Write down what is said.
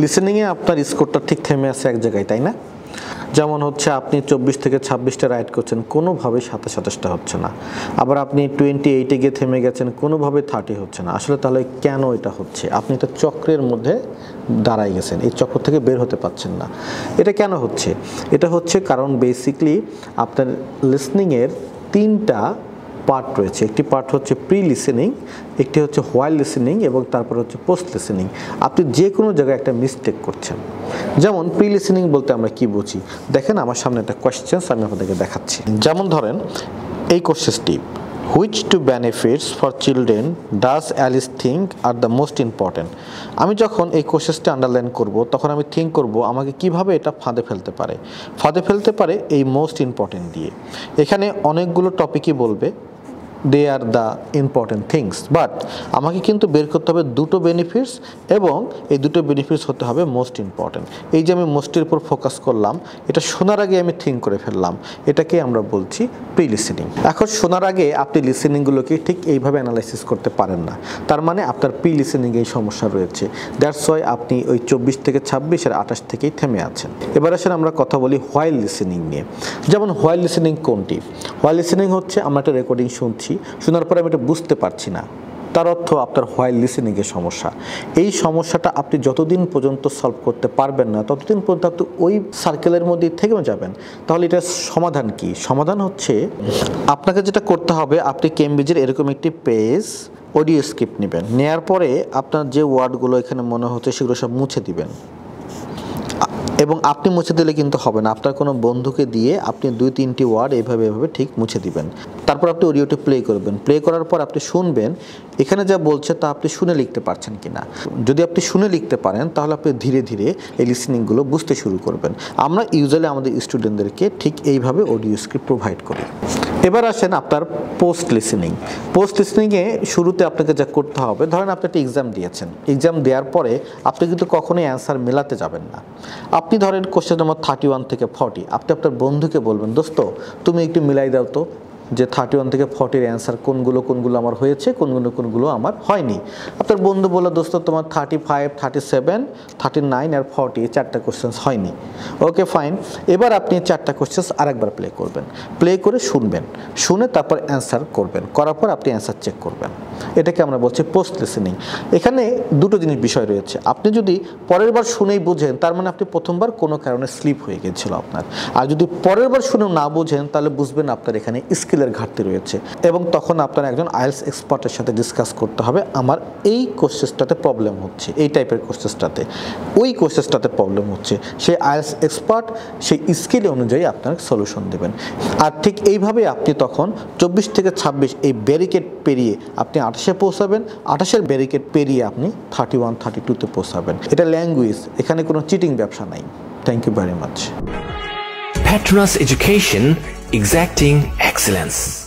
লিসেনিংয়ে আপনার স্কোরটা ঠিক থেমে আছে এক জায়গায়, তাই না? যেমন হচ্ছে আপনি 24 থেকে 26টা রাইট করছেন, কোনোভাবেই 27টা হচ্ছে না। আবার আপনি 28-এ গিয়ে থেমে গেছেন, কোনোভাবে 30 হচ্ছে না। আসলে তাহলে কেন এটা হচ্ছে? আপনি একটা চক্রের মধ্যে দাঁড়াই গেছেন, এই চক্র থেকে বের হতে পারছেন না। এটা কেন হচ্ছে? এটা হচ্ছে কারণ বেসিকলি আপনার লিসনিংয়ের 3টা পার্ট রয়েছে। একটি পার্ট হচ্ছে প্রি লিসেনিং, একটি হচ্ছে হোয়াইল লিসেনিং এবং তারপর হচ্ছে পোস্ট লিসেনিং। আপনি যে কোনো জায়গায় একটা মিস্টেক করছেন। যেমন প্রি লিসেনিং বলতে আমরা কি বুঝি? দেখেন আমার সামনে একটা কোয়েশ্চেন আমি আপনাদেরকে দেখাচ্ছি। যেমন ধরেন এই কোয়েশ্চেনটি, which two benefits for children does Alice think are the most important. আমি যখন এই কোয়েশ্চেনটা আন্ডারলাইন করব তখন আমি থিঙ্ক করব আমাকে কিভাবে এটা ফাঁদে ফেলতে পারে। ফাঁদে ফেলতে পারে এই মোস্ট ইম্পর্টেন্ট দিয়ে। এখানে অনেকগুলো টপিকই বলবে they are the important things, but আমাকে কিন্তু বের করতে হবে দুটো বেনিফিটস এবং এই দুটো বেনিফিটস হতে হবে মোস্ট ইম্পর্টেন্ট। এই যে আমি মোস্টের উপর ফোকাস করলাম, এটা শোনার আগে আমি থিঙ্ক করে ফেললাম, এটাকে আমরা বলছি প্রি লিসেনিং। এখন শোনার আগে আপনি লিসেনিংগুলোকে ঠিক এইভাবে অ্যানালাইসিস করতে পারেন না, তার মানে আপনার প্রি লিসেনিংয়ে এই সমস্যা রয়েছে। দ্যাটস ওয়াই আপনি ওই 24 থেকে 26 আর 28 থেকেই থেমে আছেন। এবার আসলে আমরা কথা বলি হোয়াইল লিসেনিং নিয়ে। যেমন হোয়াইল লিসেনিং কোনটি? হোয়াইল লিসেনিং হচ্ছে আমরা একটা রেকর্ডিং শুনছি, শোনার পরে আমি এটা বুঝতে পারছি না, তার অর্থ আপনার হোয়াইল লিসেনিংয়ের সমস্যা। এই সমস্যাটা আপনি যতদিন পর্যন্ত সলভ করতে পারবেন না ততদিন পর্যন্ত আপনি ওই সার্কেলের মধ্যেই থেকেও যাবেন। তাহলে এটার সমাধান কি? সমাধান হচ্ছে আপনাকে যেটা করতে হবে, আপনি কেমব্রিজের এরকম একটি পেজ অডিও স্ক্রিপ্ট নেবেন, নেওয়ার পরে আপনার যে ওয়ার্ডগুলো এখানে মনে হচ্ছে সেগুলো সব মুছে দিবেন। এবং আপনি মুছে দিলে কিন্তু হবে না, আপনার কোনো বন্ধুকে দিয়ে আপনি 2-3টি ওয়ার্ড এভাবে ঠিক মুছে দিবেন। তারপর আপনি অডিওটি প্লে করবেন। প্লে করার পর আপনি শুনবেন এখানে যা বলছে তা আপনি শুনে লিখতে পারছেন কিনা। যদি আপনি শুনে লিখতে পারেন তাহলে আপনি ধীরে ধীরে এই লিসেনিংগুলো বুঝতে শুরু করবেন। আমরা ইউজুয়ালি আমাদের স্টুডেন্টদেরকে ঠিক এইভাবে অডিও স্ক্রিপ্ট প্রোভাইড করি। এবার আসেন আপনার পোস্ট লিসেনিং। পোস্ট লিসেনিংয়ে শুরুতে আপনাকে যা করতে হবে, ধরেন আপনি একটা এক্সাম দিয়েছেন, এক্সাম দেওয়ার পরে আপনি কিন্তু কখনোই অ্যান্সার মেলাতে যাবেন না। আপনি ধরেন কোশ্চেন নম্বর 31 থেকে 40, আপনি আপনার বন্ধুকে বলবেন, দোস্ত তুমি একটু মিলাই দাও তো যে 31 থেকে 40-এর অ্যান্সার কোনগুলো আমার হয়েছে, কোনগুলো আমার হয়নি। আপনার বন্ধু বলল, দোস্ত তোমার 35, 37, 39 আর 40 এই 4টা কোশ্চেন্স হয়নি। ওকে ফাইন, এবার আপনি 4টা কোশ্চেন্স আরেকবার প্লে করবেন, প্লে করে শুনবেন, শুনে তারপর অ্যান্সার করবেন, করার পর আপনি অ্যান্সার চেক করবেন। এটাকে আমরা বলছি পোস্ট লিসেনিং। এখানে দুটো জিনিস বিষয় রয়েছে। আপনি যদি পরের বার শুনেই বুঝেন তার মানে আপনি প্রথমবার কোনো কারণে স্লিপ হয়ে গিয়েছিল আপনার। আর যদি পরের বার শুনেও না বুঝেন তাহলে বুঝবেন আপনার এখানে স্কিলের ঘাটতি রয়েছে, এবং তখন আপনার একজন আইএলটিএস এক্সপার্টের সাথে ডিসকাস করতে হবে, আমার এই কোর্সেসটাতে প্রবলেম হচ্ছে, এই টাইপের কোর্সেসটাতে, ওই কোর্সেসটাতে প্রবলেম হচ্ছে। সেই আইএলটিএস এক্সপার্ট সেই স্কিল অনুযায়ী আপনার সলিউশন দেবেন। আর ঠিক এইভাবে আপনি তখন 24 থেকে 26 এই ব্যারিকেড পেরিয়ে আপনি 28-এ পৌঁছাবেন, 28-এর ব্যারিকেড পেরিয়ে আপনি 31, 32-তে পৌঁছাবেন। এটা ল্যাঙ্গুয়েজ, এখানে কোনো চিটিং ব্যবসা নাই। Thank you very much. Petronas Education, exacting excellence.